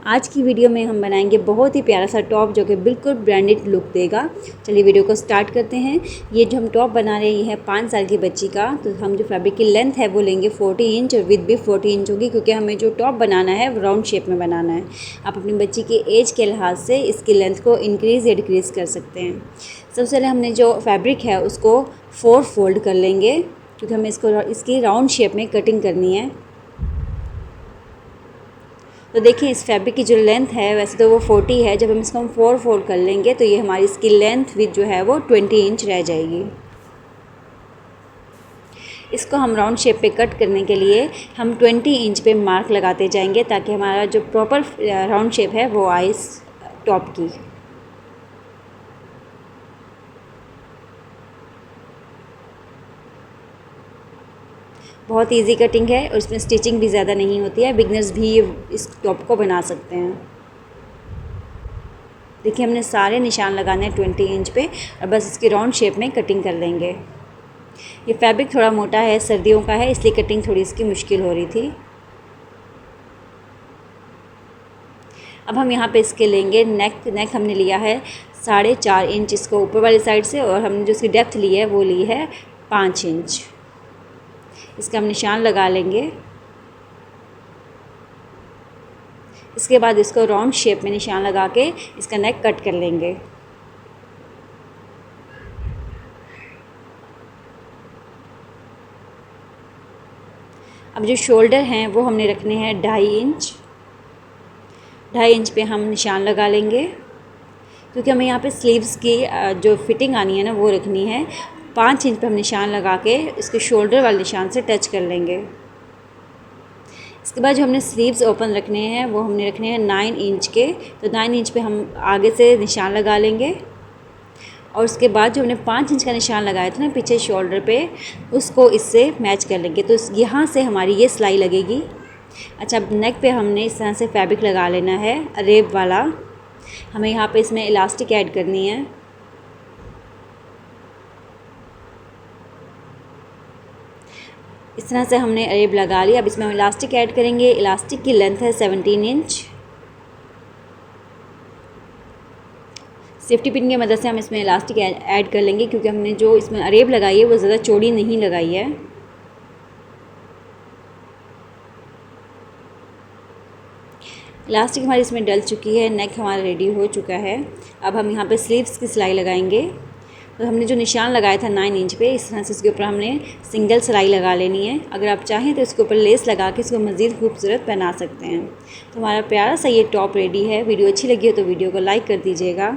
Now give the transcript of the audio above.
आज की वीडियो में हम बनाएंगे बहुत ही प्यारा सा टॉप जो कि बिल्कुल ब्रांडेड लुक देगा। चलिए वीडियो को स्टार्ट करते हैं। ये जो हम टॉप बना रहे हैं ये है 5 साल की बच्ची का। तो हम जो फैब्रिक की लेंथ है वो लेंगे 40 इंच और विड्थ भी 40 इंच होगी, क्योंकि हमें जो टॉप बनाना है वो राउंड शेप में बनाना है। आप अपनी बच्ची की एज के लिहाज से इसकी लेंथ को इंक्रीज़ या डिक्रीज़ कर सकते हैं। सबसे पहले हमने जो फैब्रिक है उसको 4 फोल्ड कर लेंगे, क्योंकि हमें इसकी राउंड शेप में कटिंग करनी है। तो देखिए इस फैब्रिक की जो लेंथ है वैसे तो वो 40 है, जब हम इसको 4 फोल्ड कर लेंगे तो ये हमारी इसकी लेंथ विथ जो है वो 20 इंच रह जाएगी। इसको हम राउंड शेप पे कट करने के लिए हम 20 इंच पे मार्क लगाते जाएंगे, ताकि हमारा जो प्रॉपर राउंड शेप है वो आए इस टॉप की। बहुत इजी कटिंग है और इसमें स्टिचिंग भी ज़्यादा नहीं होती है, बिगनर्स भी इस टॉप को बना सकते हैं। देखिए हमने सारे निशान लगाने हैं 20 इंच पे और बस इसकी राउंड शेप में कटिंग कर लेंगे। ये फैब्रिक थोड़ा मोटा है, सर्दियों का है, इसलिए कटिंग थोड़ी इसकी मुश्किल हो रही थी। अब हम यहाँ पे इसके लेंगे नेक हमने लिया है 4.5 इंच इसको ऊपर वाली साइड से, और हमने जो इसकी डेप्थ ली है वो ली है 5 इंच। इसका हम निशान लगा लेंगे। इसके बाद इसको राउंड शेप में निशान लगा के इसका नेक कट कर लेंगे। अब जो शोल्डर हैं वो हमने रखने हैं 2.5 इंच। 2.5 इंच पे हम निशान लगा लेंगे, क्योंकि हमें यहाँ पे स्लीव्स की जो फिटिंग आनी है ना वो रखनी है। 5 इंच पे हम निशान लगा के इसके शोल्डर वाले निशान से टच कर लेंगे। इसके बाद जो हमने स्लीव्स ओपन रखने हैं वो हमने रखने हैं 9 इंच के। तो 9 इंच पे हम आगे से निशान लगा लेंगे, और उसके बाद जो हमने 5 इंच का निशान लगाया था ना पीछे शोल्डर पे, उसको इससे मैच कर लेंगे। तो यहाँ से हमारी ये सिलाई लगेगी। अच्छा, अब नेक पे हमने इस तरह से फैब्रिक लगा लेना है अरेब वाला। हमें यहाँ पे इसमें इलास्टिक ऐड करनी है। इस तरह से हमने अरेब लगा लिया। अब इसमें हम इलास्टिक ऐड करेंगे। इलास्टिक की लेंथ है 17 इंच। सेफ्टी पिन की मदद से हम इसमें इलास्टिक ऐड कर लेंगे, क्योंकि हमने जो इसमें अरेब लगाई है वो ज़्यादा चौड़ी नहीं लगाई है। इलास्टिक हमारी इसमें डल चुकी है, नेक हमारा रेडी हो चुका है। अब हम यहाँ पे स्लीव्स की सिलाई लगाएंगे। तो हमने जो निशान लगाया था 9 इंच पे, इस तरह से इसके ऊपर हमने सिंगल सिलाई लगा लेनी है। अगर आप चाहें तो इसके ऊपर लेस लगा के इसको मज़ीद खूबसूरत बना सकते हैं। तो हमारा प्यारा सा ये टॉप रेडी है। वीडियो अच्छी लगी हो तो वीडियो को लाइक कर दीजिएगा।